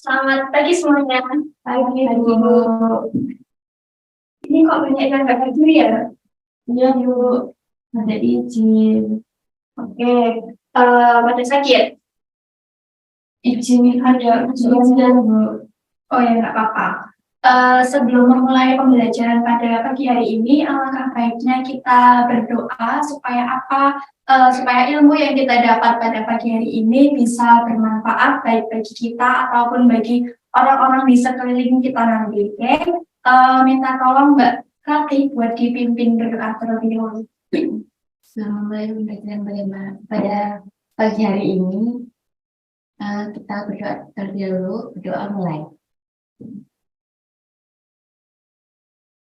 Selamat pagi semuanya. Pagi, Pagi, Bu. Bu. Ini kok banyak yang nggak hadir ya? Iya, Bu. Ada izin. Oke. Pada sakit? Izin ada ujian, Bu. Oh ya, nggak apa-apa. Sebelum memulai pembelajaran pada pagi hari ini, alangkah baiknya kita berdoa supaya supaya ilmu yang kita dapat pada pagi hari ini bisa bermanfaat baik bagi kita ataupun bagi orang-orang di sekeliling kita nanti. Oke? Minta tolong Mbak Rati buat dipimpin berdoa terlebih dahulu. Sebelum mulai pembelajaran pada pagi hari ini, kita berdoa terlebih dahulu. Berdoa mulai.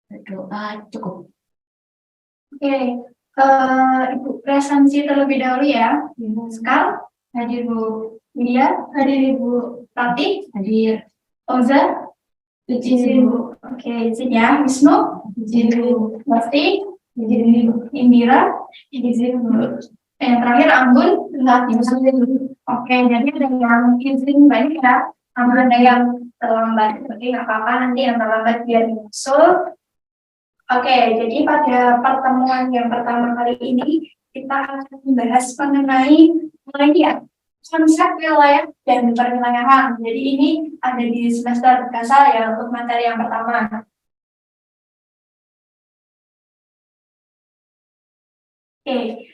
Berdoa cukup. Oke. Ibu presensi terlebih dahulu ya. Sekal, hadir Bu. Widya, hadir Ibu. Rati, Hadir. Oza, Izin, Bu. Oke, izin ya. Wisnu, Izin, Bu. Basti, Izin, Bu. Indira, Izin, Bu. yang terakhir Anggun, izin. Oke, jadi ada yang izin banyak ya, sama ada yang terlambat. Oke, nggak apa-apa, nanti yang terlambat biar nyusul. Oke, jadi pada pertemuan yang pertama kali ini kita akan membahas mengenai konsep wilayah dan perwilayahan. Jadi ini ada di semester dasar ya untuk materi yang pertama. Oke,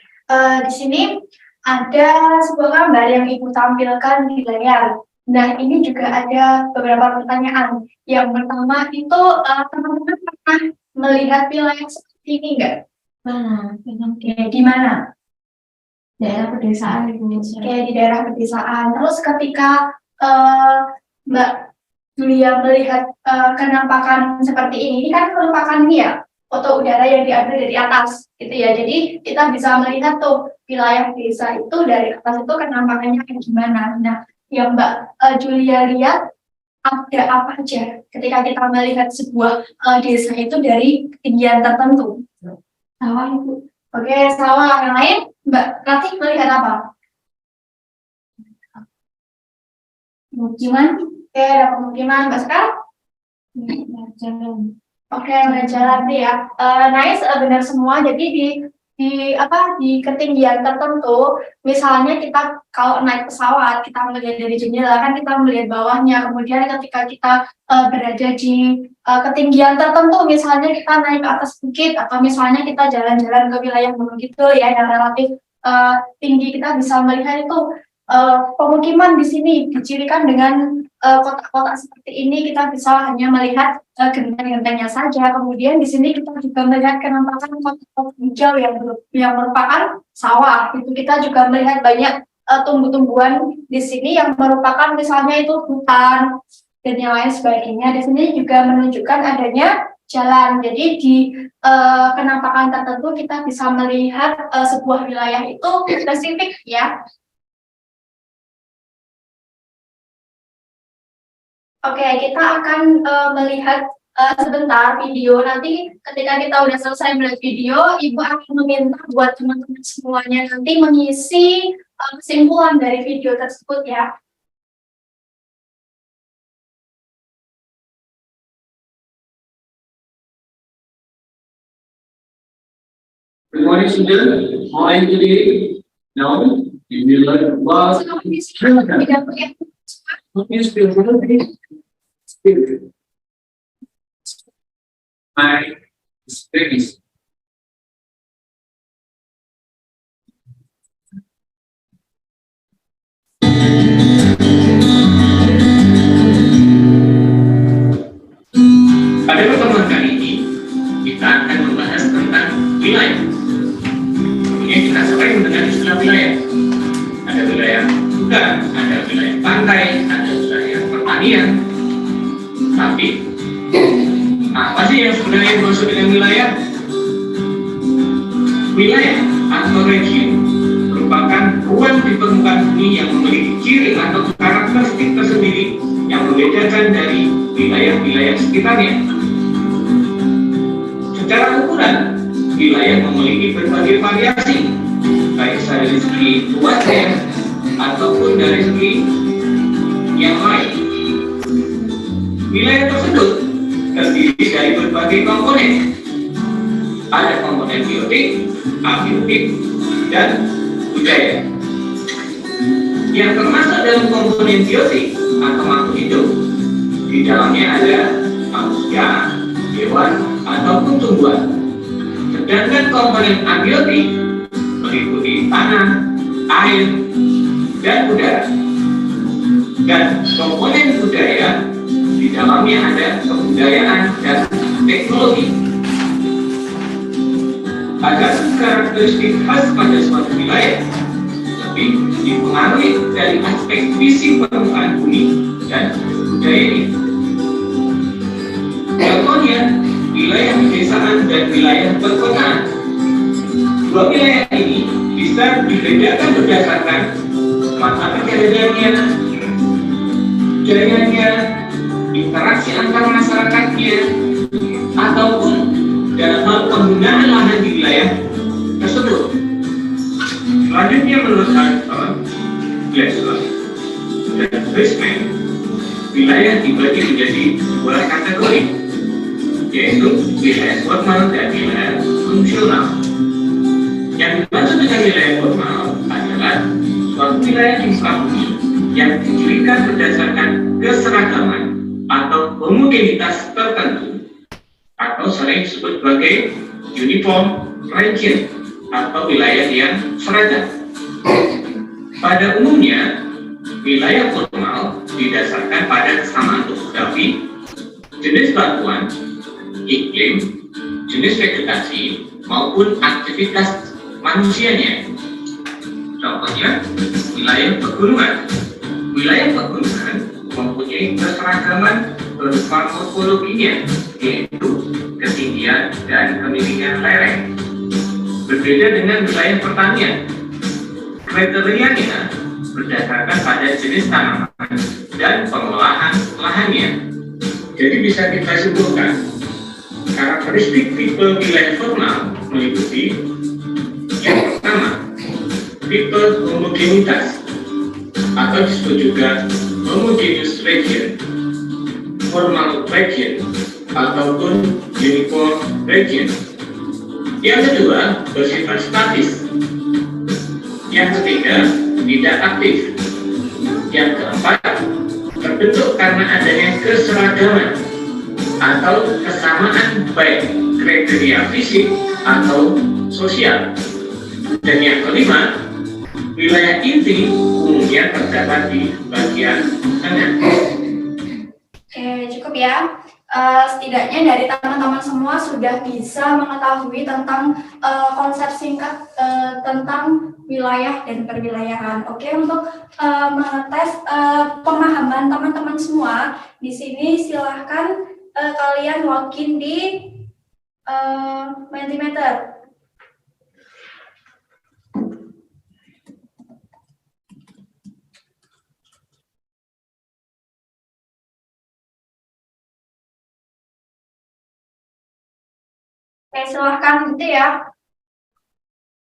di sini ada sebuah gambar yang Ibu tampilkan di layar. Nah, ini juga ada beberapa pertanyaan. Yang pertama itu teman-teman pernah melihat wilayah seperti ini enggak? Oke, di mana? Daerah pedesaan, Ibu. Oke, di daerah pedesaan. Terus ketika Mbak Julia melihat kenampakan seperti ini kan merupakan ini ya, foto udara yang diambil dari atas, gitu ya. Jadi kita bisa melihat tuh wilayah desa itu dari atas itu kenampakannya kayak gimana. Nah, yang Mbak Julia lihat ada apa aja ketika kita melihat sebuah desa itu dari ketinggian tertentu? Sawah, Ibu. Oke, sawah. Yang lain, Mbak Ratih melihat apa? Pemukiman. Oke, ada pemukiman. Mbak Sekar? Jalan. Oke, udah jalan deh ya. Nice, benar semua. Jadi di ketinggian tertentu, misalnya kita kalau naik pesawat, kita melihat dari jendela kan kita melihat bawahnya. Kemudian ketika kita berada di ketinggian tertentu, misalnya kita naik ke atas bukit atau misalnya kita jalan-jalan ke wilayah gunung gitu ya yang relatif tinggi, kita bisa melihat itu pemukiman di sini dicirikan dengan kotak-kotak seperti ini. Kita bisa hanya melihat genteng-gentengnya saja. Kemudian di sini kita juga melihat kenampakan kotak-kotak hijau yang merupakan sawah. Itu kita juga melihat banyak tumbuh-tumbuhan di sini yang merupakan misalnya itu hutan dan yang lain sebagainya. Di sini juga menunjukkan adanya jalan. Jadi di kenampakan tertentu kita bisa melihat sebuah wilayah itu spesifik ya. Oke, kita akan melihat sebentar video. Nanti ketika kita udah selesai melihat video, Ibu akan meminta buat teman-teman semuanya nanti mengisi kesimpulan dari video tersebut ya. Good morning, students. How are you today? Now, you will learn about my space. Pada pertemuan kali ini, kita akan membahas tentang wilayah. Kemudian kita sering mendengar istilah wilayah. Ada wilayah hutan, ada wilayah pantai, ada wilayah pertanian. Tapi apa sih yang sebenarnya dimaksud dengan wilayah? Wilayah atau region merupakan ruang di permukaan bumi yang memiliki ciri atau karakteristik tersendiri yang membedakan dari wilayah-wilayah sekitarnya. Secara ukuran, wilayah memiliki berbagai variasi, baik dari segi luasnya ataupun dari segi yang lain. berbagai komponen. Ada komponen biotik, abiotik, dan budaya. Yang termasuk dalam komponen biotik atau makhluk hidup, di dalamnya ada manusia, hewan, ataupun tumbuhan. Sedangkan komponen abiotik meliputi tanah, air, dan udara. Dan komponen budaya di dalamnya ada kebudayaan dan teknologi. Ada karakteristik khas pada suatu wilayah, tapi dipengaruhi dari aspek fisik permukaan bumi dan budaya ini. Contohnya, wilayah pedesaan dan wilayah perkotaan. Dua wilayah ini bisa dibedakan berdasarkan mata pencahariannya, budayanya, interaksi antar masyarakatnya, ataupun dalam hal penggunaan lahan di wilayah tersebut. Selanjutnya, menurut Arthur Glasgow dan Brisman, wilayah dibagi menjadi dua kategori, yaitu wilayah formal dan wilayah fungsional. Yang dimaksud dengan wilayah formal adalah suatu wilayah di muka bumi yang didirikan berdasarkan keseragaman atau homogenitas tertentu, atau sering disebut sebagai uniform region atau wilayah yang seragam. Pada umumnya, wilayah formal didasarkan pada kesamaan topografi, jenis batuan, iklim, jenis vegetasi, maupun aktivitas manusianya. Contohnya, wilayah pegunungan. Wilayah pegunungan mempunyai keseragaman berupa morfologinya, yaitu ketinggian dan kemiringan lereng. Berbeda dengan wilayah pertanian. Kriterianya berdasarkan pada jenis tanaman dan pengolahan lahannya. Jadi bisa kita simpulkan, karakteristik tipe wilayah formal meliputi yang pertama, tipe homogenitas atau disebut juga homogeneous region, formal region, ataupun uniform region. Yang kedua, bersifat statis. Yang ketiga, tidak aktif. Yang keempat, terbentuk karena adanya keseragaman atau kesamaan baik kriteria fisik atau sosial. Dan yang kelima, wilayah inti umumnya terdapat di bagian tengah. Oke, cukup ya. Setidaknya dari teman-teman semua sudah bisa mengetahui tentang konsep singkat tentang wilayah dan perwilayahan. Oke, untuk mengetes pemahaman teman-teman semua, di sini silahkan kalian login di Mentimeter. Oke, silahkan itu ya.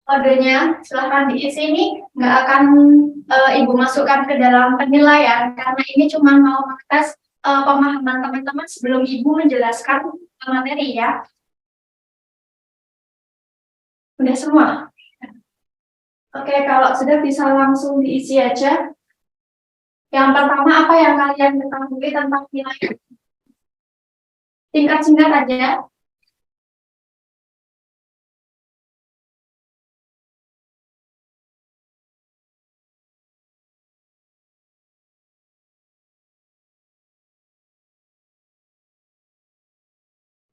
Kodenya silahkan diisi, ini nggak akan Ibu masukkan ke dalam penilaian karena ini cuma mau mengetes pemahaman teman-teman sebelum Ibu menjelaskan materi ya. Udah semua? Oke, kalau sudah bisa langsung diisi aja. Yang pertama, apa yang kalian ketahui tentang wilayah? Singkat-singkat aja.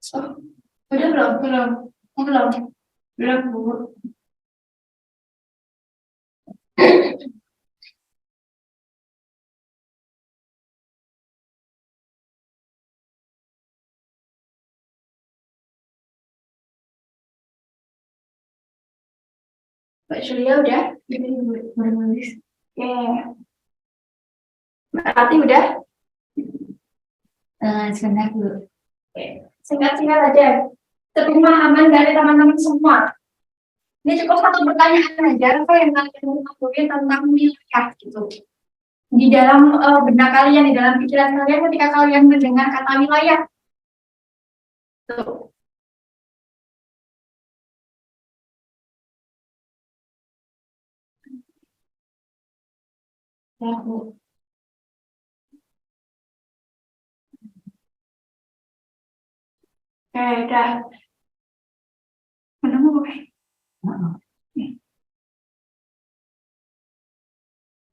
Oh, udah belum? Belum, Bu. Mbak Julia udah? Menulis. Oke. Mbak Rati udah? Sebentar dulu. Oke. Singkat-singkat aja. Pemahaman dari teman-teman semua. Ini cukup satu pertanyaan aja, apa yang kalian ketahui tentang wilayah gitu. Di dalam benak kalian, di dalam pikiran kalian ketika kalian mendengar kata wilayah. Tuh. Ya, Bu. Oke, udah. Menemu.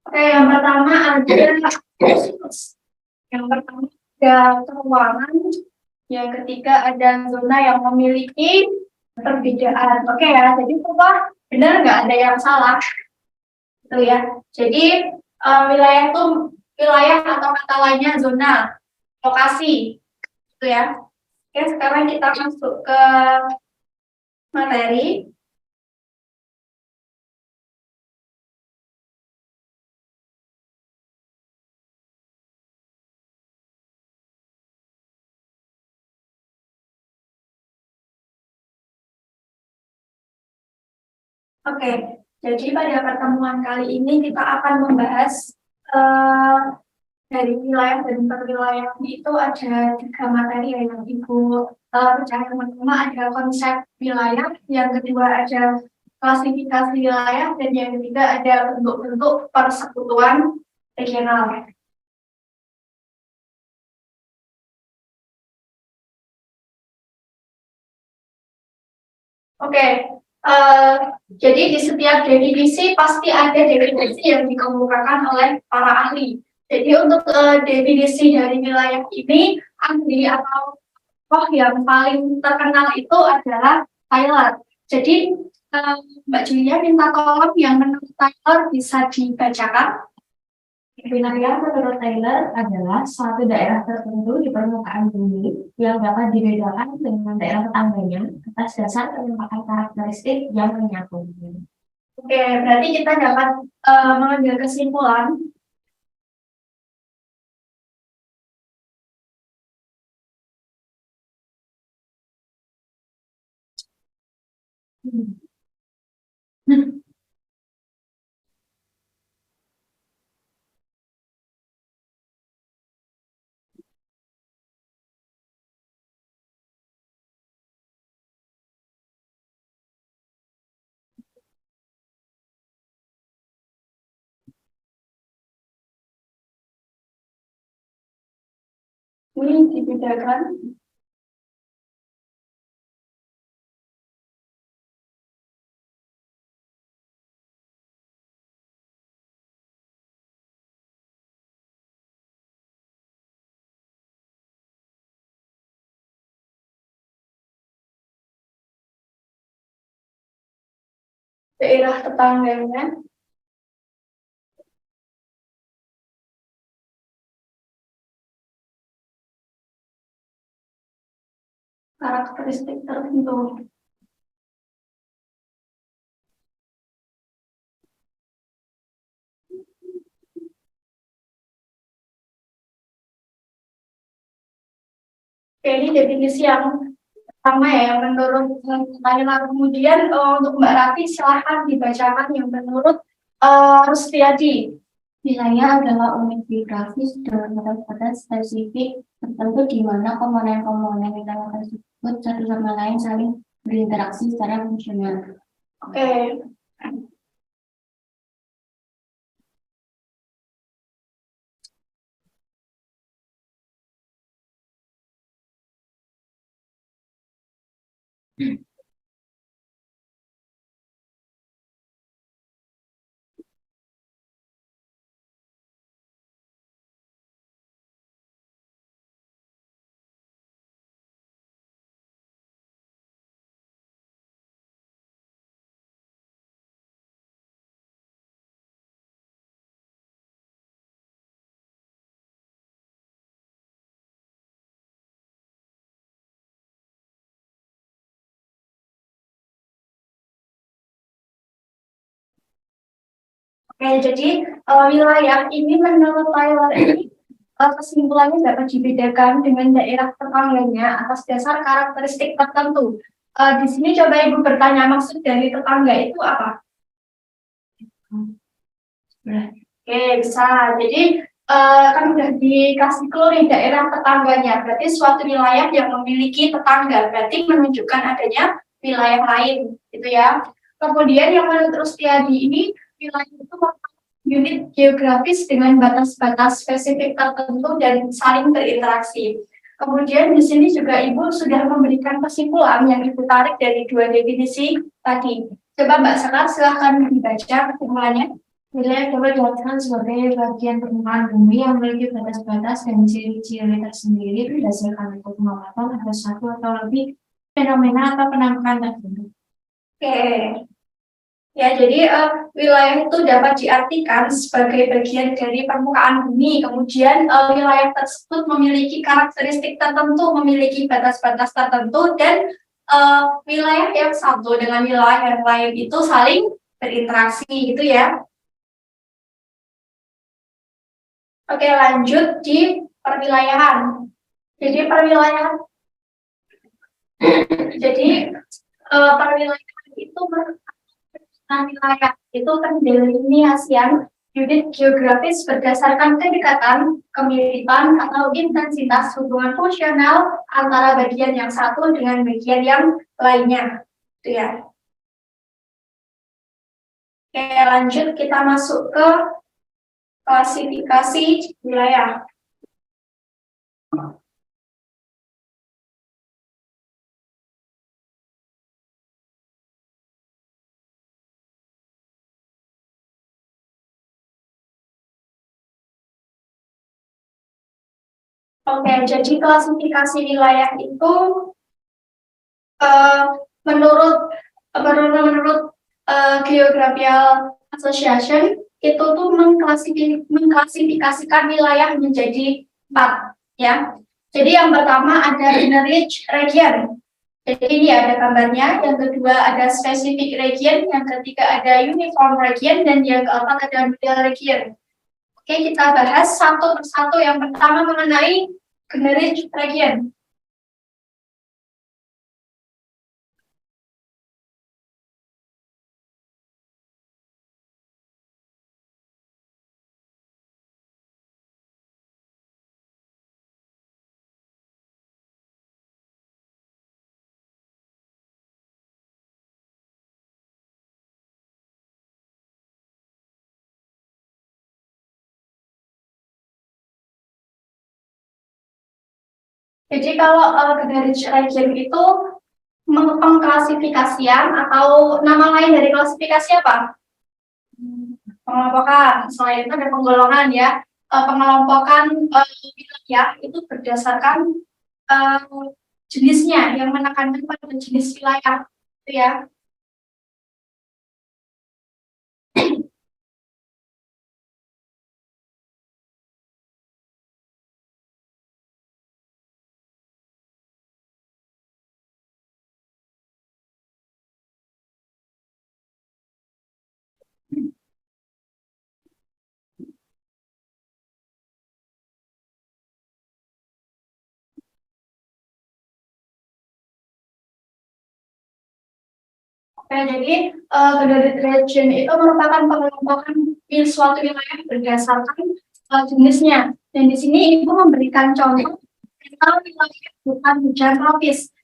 Oke, yang pertama ada ruangan, yang ketiga ada zona yang memiliki perbedaan. Oke ya, jadi apa? Benar nggak ada yang salah, gitu ya. Jadi wilayah itu wilayah atau kata lainnya zona, lokasi, gitu ya. Oke, sekarang kita masuk ke materi. Oke, jadi pada pertemuan kali ini kita akan membahas eh, dari wilayah dan perwilayahan itu ada 3 materi ya, yang Ibu percaya. Yang pertama ada konsep wilayah, yang kedua ada klasifikasi wilayah, dan yang ketiga ada bentuk-bentuk persekutuan regional. Oke, eh, jadi di setiap definisi pasti ada definisi yang dikemukakan oleh para ahli. Jadi untuk definisi dari wilayah ini, ahli atau yang paling terkenal itu adalah Taylor. Jadi Mbak Julia minta tolong yang menurut Taylor bisa dibacakan. Wilayah menurut Taylor adalah suatu daerah tertentu di permukaan bumi yang dapat dibedakan dengan daerah tetangganya atas dasar penampakan karakteristik yang menyatu. Oke, berarti kita dapat mengambil kesimpulan ini dibedakan. Daerah tetangganya, karakteristik tertentu. Oke, ini definisi yang pertama ya, yang menurut Taylor. Kemudian untuk Mbak Rati silahkan dibacakan yang menurut Rustiadi. Wilayah adalah unit geografis dengan batas spesifik tertentu di mana komponen-komponen wilayah tersebut satu sama lain saling berinteraksi secara fungsional. Oke. Oke, jadi wilayah ini menurut Taylor ini kesimpulannya dapat dibedakan dengan daerah tetangganya atas dasar karakteristik tertentu. Di sini coba Ibu bertanya, maksud dari tetangga itu apa? Oke, bisa. Jadi kan udah dikasih clue nih daerah tetangganya. Berarti suatu wilayah yang memiliki tetangga, berarti menunjukkan adanya wilayah lain, gitu ya. Kemudian yang menurut Rustiadi ini wilayah itu merupakan unit geografis dengan batas-batas spesifik tertentu dan saling berinteraksi. Kemudian di sini juga Ibu sudah memberikan kesimpulan yang Ibu tarik dari dua definisi tadi. Coba Mbak Sekar silahkan dibaca kesimpulannya. Wilayah dapat diartikan sebagai bagian permukaan bumi yang memiliki batas-batas dan ciri-ciri tersendiri berdasarkan pengamatan ada satu atau lebih fenomena atau penampakan tertentu. Oke. Ya, jadi wilayah itu dapat diartikan sebagai bagian dari permukaan bumi. Kemudian wilayah tersebut memiliki karakteristik tertentu, memiliki batas-batas tertentu, dan wilayah yang satu dengan wilayah yang lain itu saling berinteraksi, gitu ya. Oke, lanjut di perwilayahan. Jadi perwilayahan, perwilayahan itu wilayah itu pendeliniasian unit geografis berdasarkan kedekatan, kemiripan, atau intensitas hubungan fungsional antara bagian yang satu dengan bagian yang lainnya. Itu ya. Oke, lanjut kita masuk ke klasifikasi wilayah. Oke, jadi klasifikasi wilayah itu menurut Geographical Association itu tuh mengklasifikasikan wilayah menjadi 4 ya. Jadi yang pertama ada general region. Jadi ini ada gambarnya. Yang kedua ada specific region, yang ketiga ada uniform region, dan yang keempat ada middle region. Oke, kita bahas satu persatu. Yang pertama mengenai general region. Jadi kalau general region itu pengklasifikasian atau nama lain dari klasifikasi apa? Pengelompokan. Selain itu ada penggolongan ya. Pengelompokan wilayah itu berdasarkan jenisnya yang menekankan pada jenis wilayah, itu ya. Oke, jadi general region itu merupakan pengelompokan suatu wilayah berdasarkan jenisnya. Dan di sini Ibu memberikan contoh tentang wilayah bukan hujan tropis.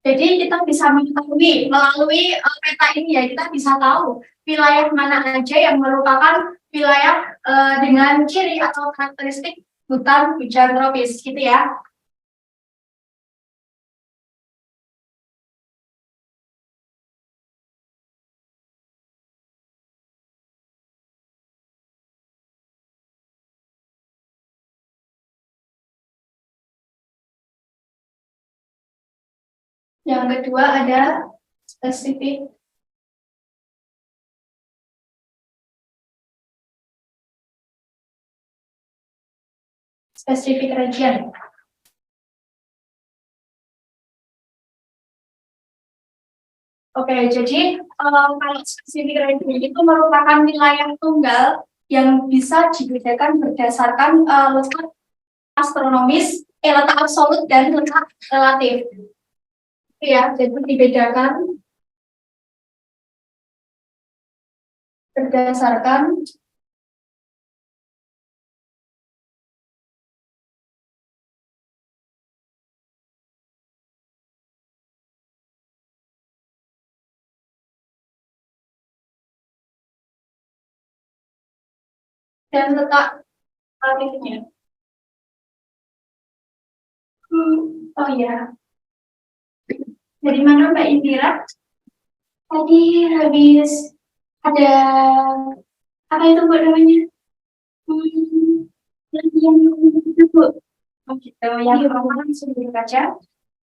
Jadi kita bisa mengetahui melalui peta ini ya, kita bisa tahu wilayah mana aja yang merupakan wilayah dengan ciri atau karakteristik hutan hujan tropis, gitu ya. Yang kedua ada spesifik region. Oke, jadi kalau spesifik region itu merupakan wilayah tunggal yang bisa dibedakan berdasarkan letak astronomis, letak absolut dan letak relatif. Ya, jadi dibedakan berdasarkan dan letak relatifnya. Oh iya, dari mana Mbak Indira? Tadi habis ada apa itu Bu namanya? Yang itu Bu. Oh gitu, yang pertama sudah dibaca.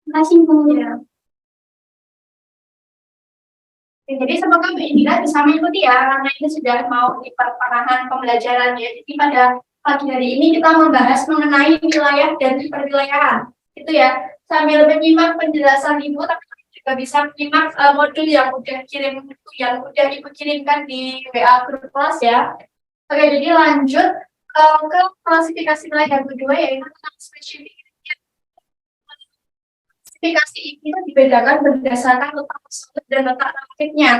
Terima kasih Bu. Ya. Jadi semoga Mbak Indira bisa mengikuti ya, karena ini sudah mau di pertengahan pembelajaran ya. Jadi pada pagi hari ini kita membahas mengenai wilayah dan perwilayahan. Itu ya, sambil menyimak penjelasan Ibu, tapi juga bisa menyimak modul yang udah Ibu kirimkan di WA grup kelas ya. Oke, jadi lanjut ke klasifikasi wilayah kedua yaitu tentang spesifik. Klasifikasi ini dibedakan berdasarkan letak tersebut dan letak relatifnya.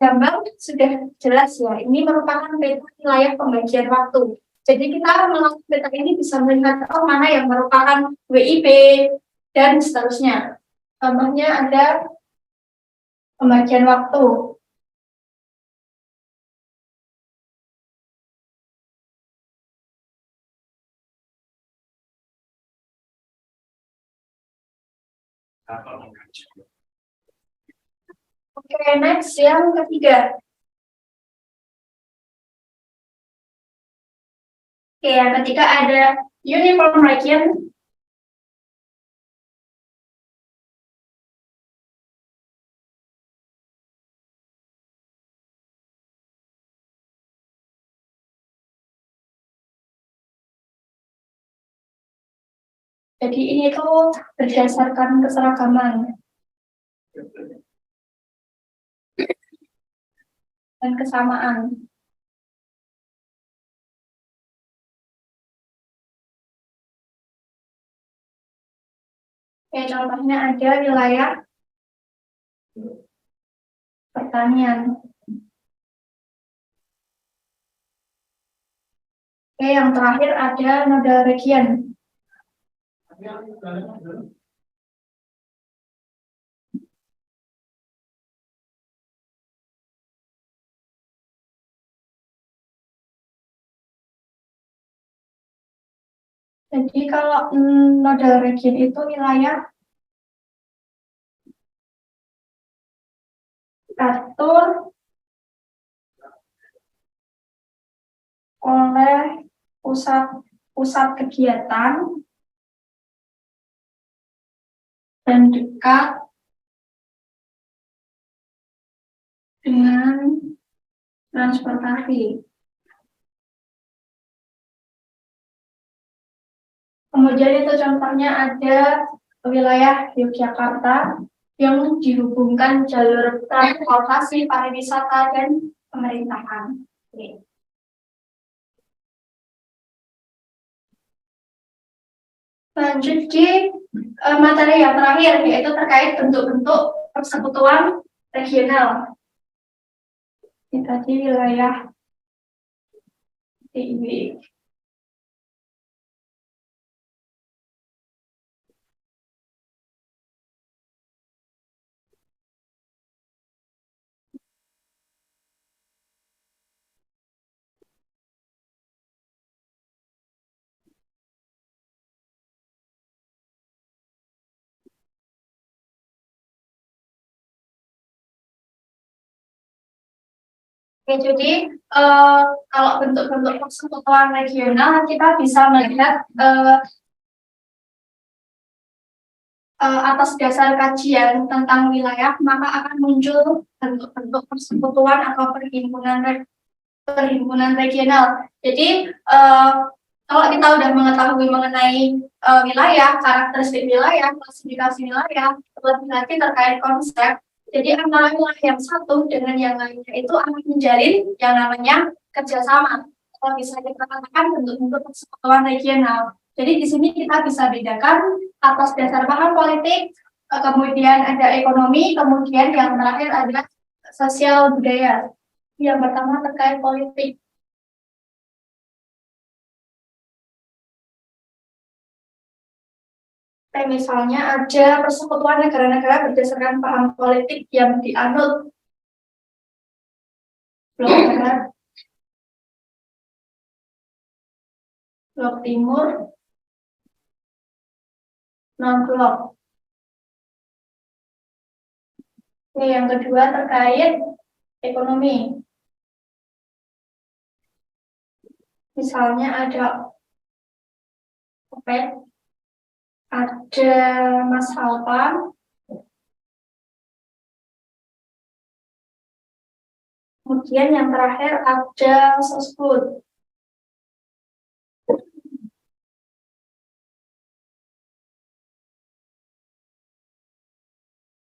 Gambar sudah jelas ya, ini merupakan peta wilayah pembagian waktu. Jadi kita melalui peta ini bisa melihat mana yang merupakan WIP dan seterusnya. Contohnya ada pembagian waktu. Oke, next yang ketiga. Oke, yang ketiga ada uniform region. Jadi ini tuh berdasarkan keseragaman dan kesamaan. Oke, contohnya ada wilayah pertanian. Oke, yang terakhir ada nodal region. Jadi kalau nodal region itu wilayah diatur oleh pusat kegiatan dan dekat dengan transportasi. Kemudian itu contohnya ada wilayah Yogyakarta yang dihubungkan jalur transportasi, pariwisata, dan pemerintahan. Oke. Lanjut di materi yang terakhir, yaitu terkait bentuk-bentuk persekutuan regional. Ini tadi wilayah TIB. Oke, jadi kalau bentuk-bentuk persekutuan regional kita bisa melihat atas dasar kajian tentang wilayah, maka akan muncul bentuk-bentuk persekutuan atau perhimpunan regional. Jadi kalau kita sudah mengetahui mengenai wilayah, karakteristik wilayah, klasifikasi wilayah, lebih lagi terkait konsep. Jadi antara wilayah yang satu dengan yang lainnya itu akan menjalin yang namanya kerjasama. Kalau bisa kita katakan bentuk-bentuk persekutuan regional. Jadi di sini kita bisa bedakan atas dasar bahan politik, kemudian ada ekonomi, kemudian yang terakhir ada sosial budaya. Yang pertama terkait politik. Misalnya ada persekutuan negara-negara berdasarkan paham politik yang dianut blok barat, blok timur, non-blok. Oke, yang kedua terkait ekonomi. Misalnya ada OPEC, ada Mas Halpan, kemudian yang terakhir ada Sosbud.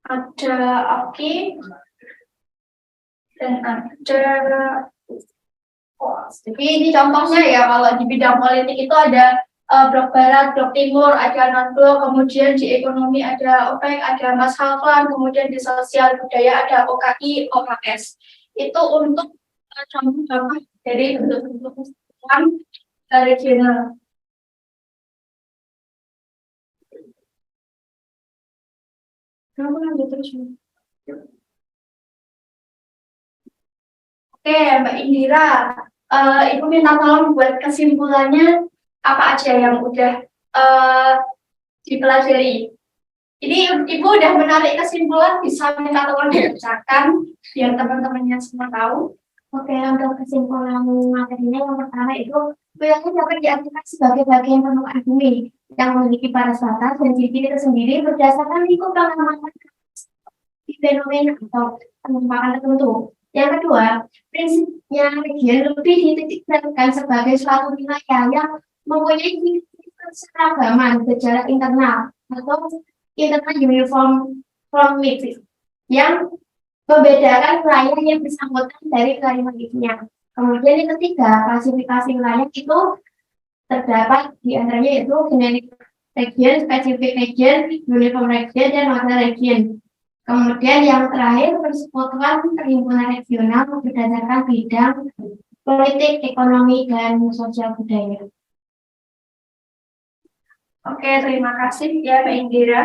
Ada Oki dan ada jadi ini contohnya ya, kalau di bidang politik itu ada blok barat, blok timur, ada non-blok, kemudian di ekonomi ada OPEC, ada Mas Halvan, kemudian di sosial budaya ada OKI, OKS. Itu untuk contoh-contoh dari bentuk-bentuk kesatuan regional. Kamu lanjut terus. Oke, Mbak Indira, Ibu minta tolong buat kesimpulannya apa aja yang udah dipelajari. Ini Ibu udah menarik kesimpulan, bisa minta tolong dibacakan biar teman-temannya semua tahu. Oke, untuk kesimpulan materinya yang pertama itu wilayah dapat diartikan sebagai bagian permukaan bumi yang memiliki paras batas dan ciri itu sendiri berdasarkan lingkup pengamatan fenomena atau penampakan tertentu. Yang kedua, prinsipnya region lebih dititikkan sebagai suatu wilayah yang mempunyai keseragaman secara internal atau internal uniform from mix yang membedakan wilayah yang bersangkutan dari wilayah lainnya. Kemudian yang ketiga, klasifikasi wilayah itu terdapat di antaranya itu generic region, specific region, uniform region, dan model region. Kemudian yang terakhir, persekutuan perhimpunan regional berdasarkan bidang politik, ekonomi, dan sosial budaya. Oke, terima kasih ya Mbak Indira.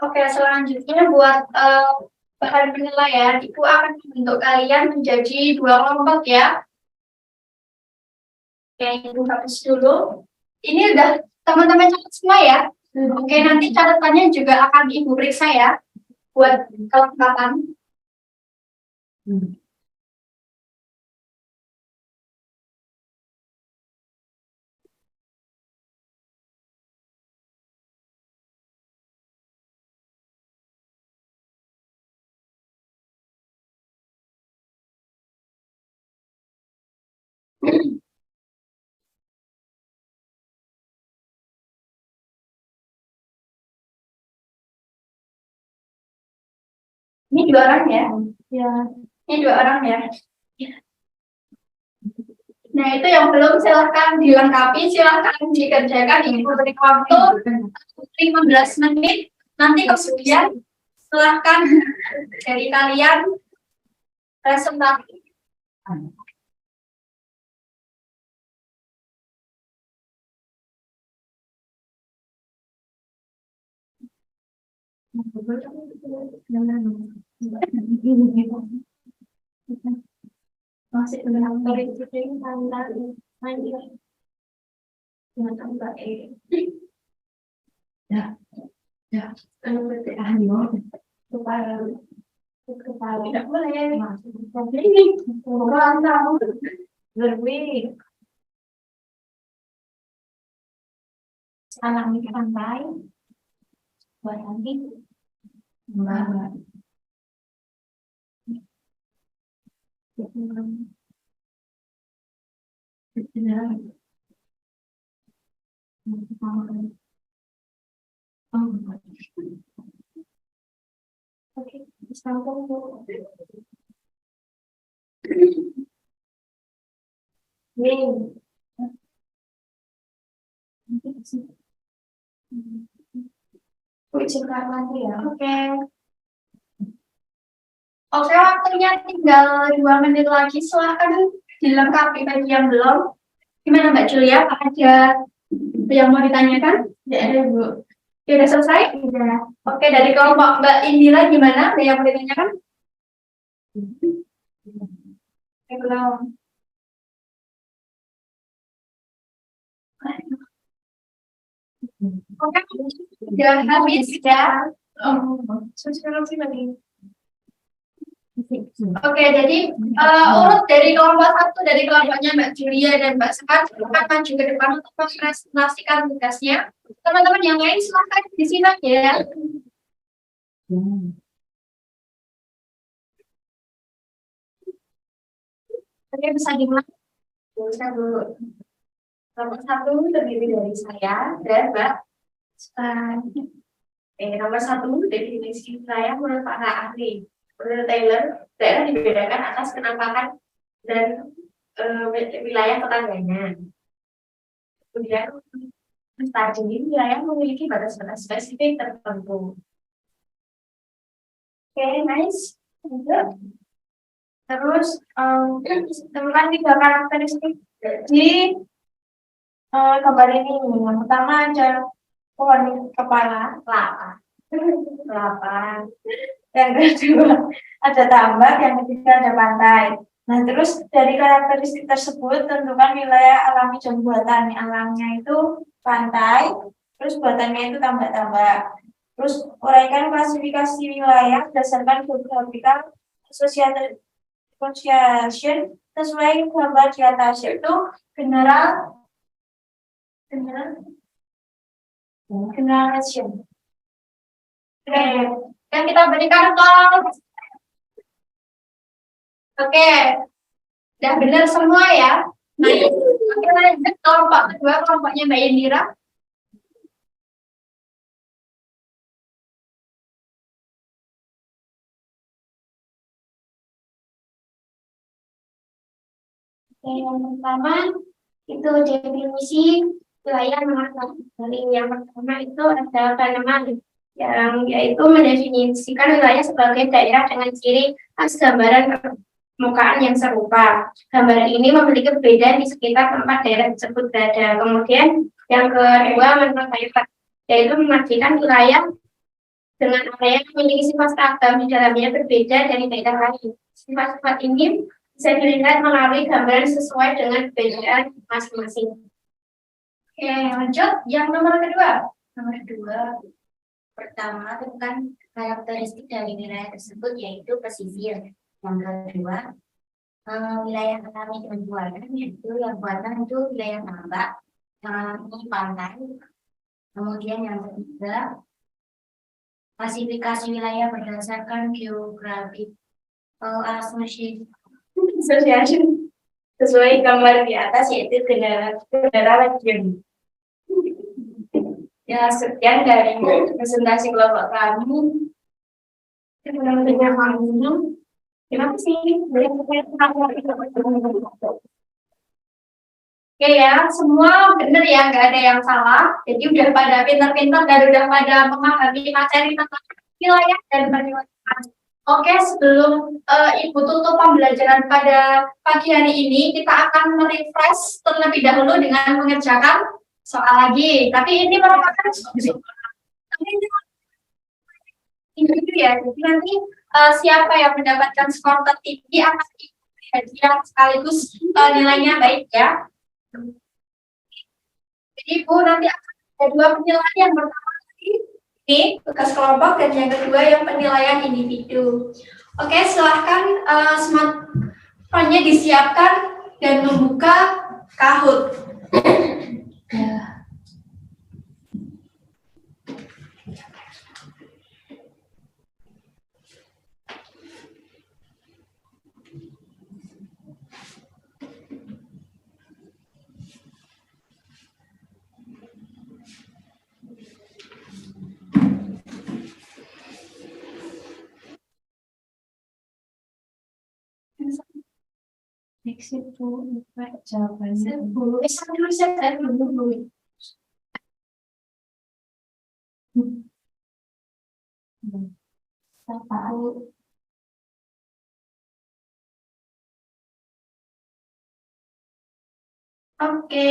Oke, selanjutnya buat bahan penilaian, Ibu akan membentuk kalian menjadi 2 kelompok ya. Oke, Ibu hapus dulu. Ini udah teman-teman catat semua ya. Oke, nanti catatannya juga akan Ibu periksa ya, buat kelengkapan. Ini 2 orang ya? Ya, Ini 2 orang ya? Nah, itu yang belum silahkan dilengkapi, silahkan dikerjakan. Ini beri waktu 15 menit. Nanti kemudian silahkan dari kalian presentasi. masih belum dari tanggal dengan tanggal ya kan berarti supaya Tidak boleh. orang tahu lebih anak di pantai buat nanti mbak oke, sekarang lagi ya. Oke. Oke, waktunya tinggal 2 menit lagi. Silahkan dilengkapi bagi yang belum. Gimana Mbak Julia? Ada yang mau ditanyakan? Tidak ada Bu. Sudah selesai? Sudah. Oke, dari kelompok Mbak Indira gimana? Ada yang mau ditanyakan? Belum. Oke, udah habis ya. Sosiologi lagi. Oke, jadi urut dari kelompok satu dari kelompoknya Mbak Julia dan Mbak Sekar akan maju ke depan untuk mempresentasikan tugasnya. Teman-teman yang lain silahkan disimak ya. Oke, bisa dimulai. Bisa dulu. Nomor satu terdiri dari saya dan Mbak Sekar. Nomor satu definisi saya menurut Pak Ahli. Menurut Taylor, daerah dibedakan atas kenampakan dan wilayah tetangganya. Kemudian tadi wilayah memiliki batas-batas spesifik tertentu. Oke, nice. Terus temukan tiga karakteristik di gambar ini. Yang pertama ada pohon kepala kelapa. Kelapa. Yang kedua ada tambak, yang ketiga ada pantai. Nah, terus dari karakteristik tersebut tentukan wilayah alami dan buatan. Alamnya itu pantai, terus buatannya itu tambak-tambak. Terus uraikan klasifikasi wilayah berdasarkan geographical association sesuai gambar di atas, yaitu general generation. Oke, yang kita berikan tolong. Oke, udah benar semua ya. Nah, kita lanjut kelompok kedua, kelompoknya Mbak Indira. Yang pertama itu definisi wilayah mengatur. Dari yang pertama itu ada tanaman yang yaitu mendefinisikan wilayah sebagai daerah dengan ciri khas gambaran permukaan yang serupa. Gambaran ini memiliki perbedaan di sekitar tempat daerah tersebut berada. Kemudian yang kedua menurut saya yaitu menargetkan wilayah dengan area yang memiliki sifat seragam di dalamnya berbeda dari daerah lain. Sifat-sifat ini bisa dilihat melalui gambaran sesuai dengan perbedaan masing-masing. Oke, lanjut. Yang nomor kedua. Nomor kedua, pertama tentang karakteristik dari wilayah tersebut yaitu pesisir. Yang kedua, wilayah alami dan buatan, yaitu yang buatan itu wilayah tambak, ini pantai. Kemudian yang ketiga, klasifikasi wilayah berdasarkan geografi association sesuai gambar di atas yaitu general region. Ya, sekian dari presentasi kelompok kami. Terima kasih. Oke ya, semua benar ya, nggak ada yang salah. Jadi udah pada pintar-pintar dan udah pada memahami materi tentang wilayah dan penilaian. Oke, sebelum Ibu tutup pembelajaran pada pagi hari ini, kita akan merefresh terlebih dahulu dengan mengerjakan soal lagi. Tapi ini merupakan ini ya. Jadi nanti siapa yang mendapatkan skor tertinggi akan diberi hadiah sekaligus nilainya baik ya. Jadi Ibu nanti akan ada dua penilaian. Yang pertama ini tugas kelompok dan yang kedua yang penilaian individu. Oke, silahkan smartphone-nya disiapkan dan membuka Kahoot. Exit dulu, jawabannya. Saya dulu. Tahu. Oke.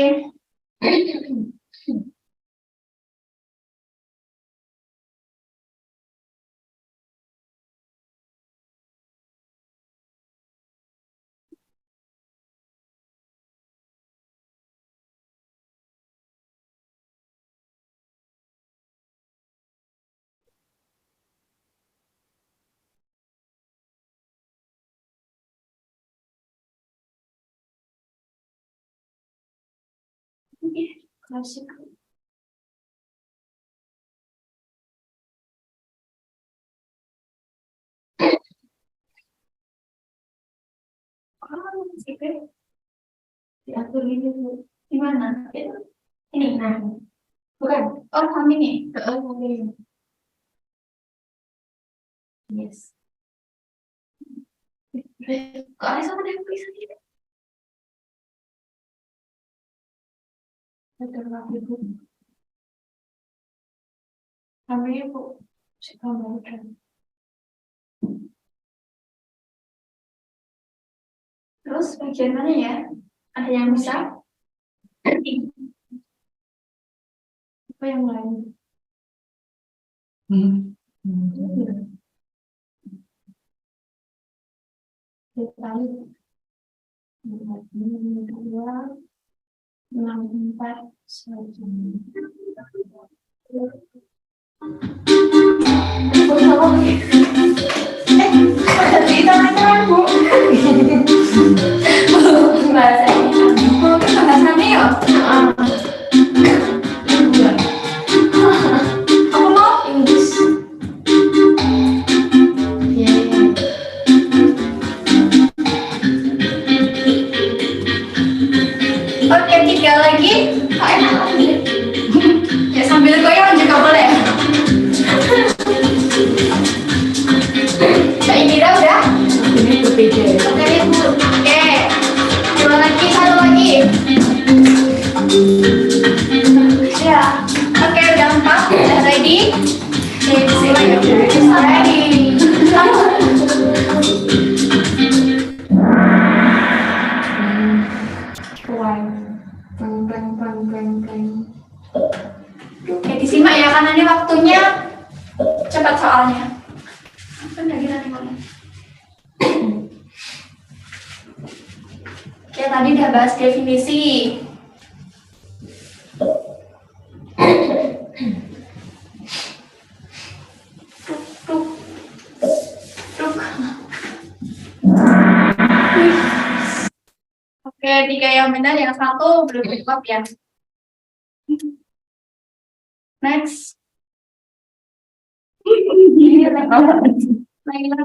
Klasik. Diatur ini Bu. Di mana? Ini. Nah, bukan. Oh, kami nih. Ini. Yes. Kok ada sama dengan tulisan ini? Betul lagi Bu. Kami Bu. Sekarang kan. Terus bagian mana ya? Ada yang bisa? Apa yang lain? Sekali. 2, 6, 4, 1. Kita main Bu. Bahasanya. Oh, kita bahasanya ya? Aku mau Inggris. Oke, 3 lagi. Oh, enak lagi. Ya sambil goyang juga boleh. Mbak Indira udah? Ini berbeda. Oke, Bu. Oke. 2 lagi, 1 lagi. Ya. Oke, udah 4. Udah ready? Ready. Oke, disimak ya karena ini waktunya cepat soalnya. Apa lagi nanti ngomong? Oke, tadi udah bahas definisi. Tuk, tuk, tuk. Oke, 3 yang benar, yang 1 belum jawab ya. Next. Ini Laila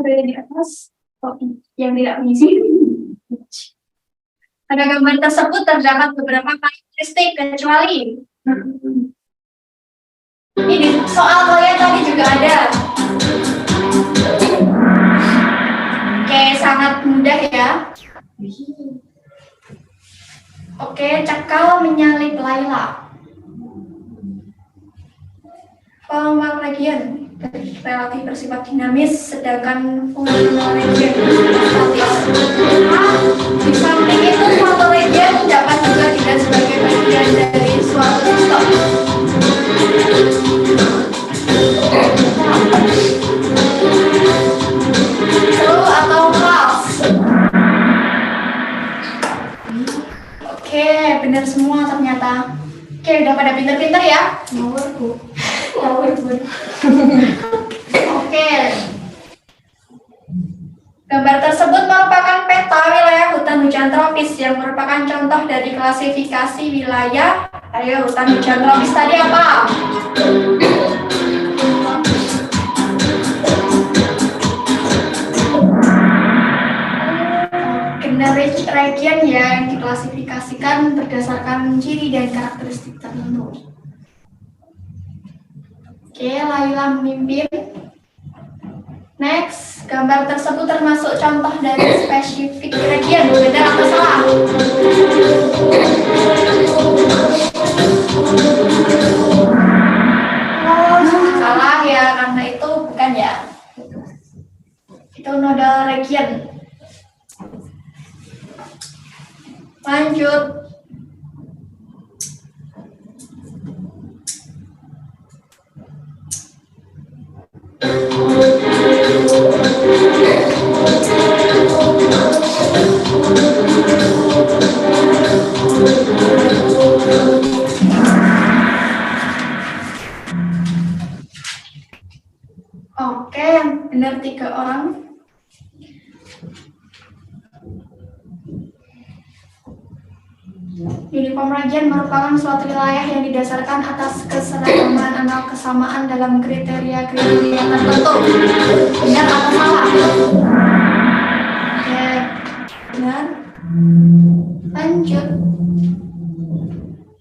berada di atas. Oh, yang tidak mengisi. Pada gambar tersebut terdapat beberapa karakteristik kecuali. Ini soal kalian tadi juga ada. Oke, sangat mudah ya. Oke, cekal menyalip Laila. Peluang region relatif bersifat dinamis, sedangkan fungsional region statis. Di samping itu, suatu region dapat juga tidak sebagai bagian dari suatu sistem. Seru atau kelas? Oke, benar semua ternyata. Oke, udah pada pinter-pinter ya? Ngawur Bu. Ngawur Bu. Oke. Gambar tersebut merupakan peta wilayah hutan hujan tropis yang merupakan contoh dari klasifikasi wilayah. Ayo, hutan hujan tropis tadi apa? Generik region yang diklasifikasikan berdasarkan ciri dan karakteristik tertentu. Oke, Laila memimpin. Next, gambar tersebut termasuk contoh dari spesifik region. Benar atau salah? Oh, salah ya, karena itu bukan ya. Itu nodal region. Lanjut. Oke, yang benar 3 orang. Uniform region merupakan suatu wilayah yang didasarkan atas keseragaman atau kesamaan dalam kriteria-kriteria tertentu. Benar atau salah? Oke, benar. Lanjut.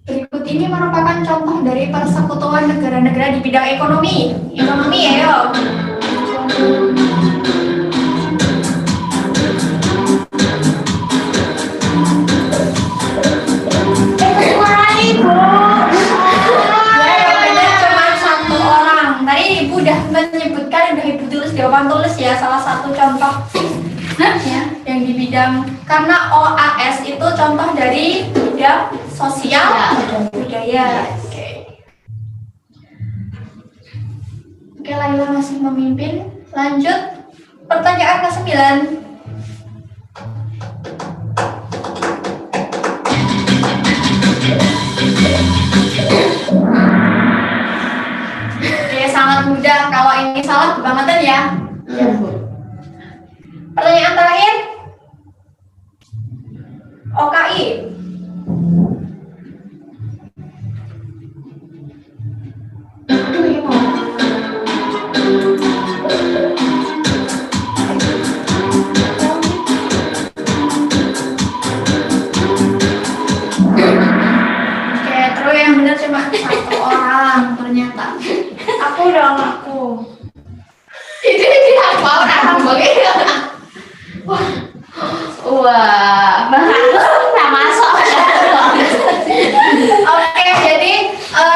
Berikut ini merupakan contoh dari persekutuan negara-negara di bidang ekonomi. Ekonomi ya, yo. Menyebutkan, udah ibu tulis jawaban tulis ya, salah satu contoh ya yang di bidang, karena OAS itu contoh dari bidang sosial budaya. Oke, Laila masih memimpin. Lanjut pertanyaan ke-9. Sangat mudah, kalau ini salah kebangetan ya. Pertanyaan terakhir. OKI. Oke, terus yang benar cuma satu orang ternyata. Aku udah ngaku. Itu apa orang begitu? Wah, nggak masuk. Oke, jadi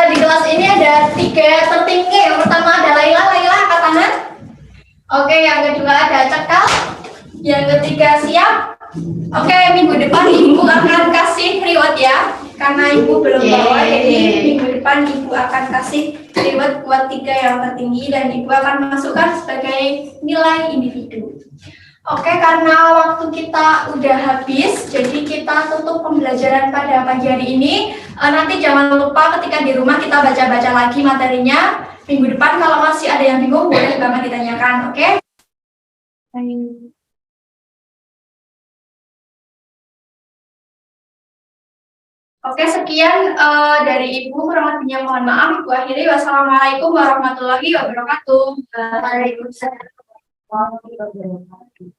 di kelas ini ada 3 tertinggi. Yang pertama ada Laila angkat tangan. Oke, yang kedua ada Cekal. Yang ketiga siap. Oke, minggu depan ibu akan kasih reward ya. Karena ibu belum bawa, jadi minggu depan ibu akan kasih reward buat 3 yang tertinggi dan ibu akan masukkan sebagai nilai individu. Oke, karena waktu kita udah habis, jadi kita tutup pembelajaran pada pagi hari ini. Nanti jangan lupa ketika di rumah kita baca-baca lagi materinya. Minggu depan kalau masih ada yang bingung boleh banget ditanyakan, oke? Oke, sekian dari Ibu, kurang lebihnya mohon maaf. Ibu akhiri, wassalamualaikum warahmatullahi wabarakatuh. Waalaikumsalam warahmatullahi wabarakatuh.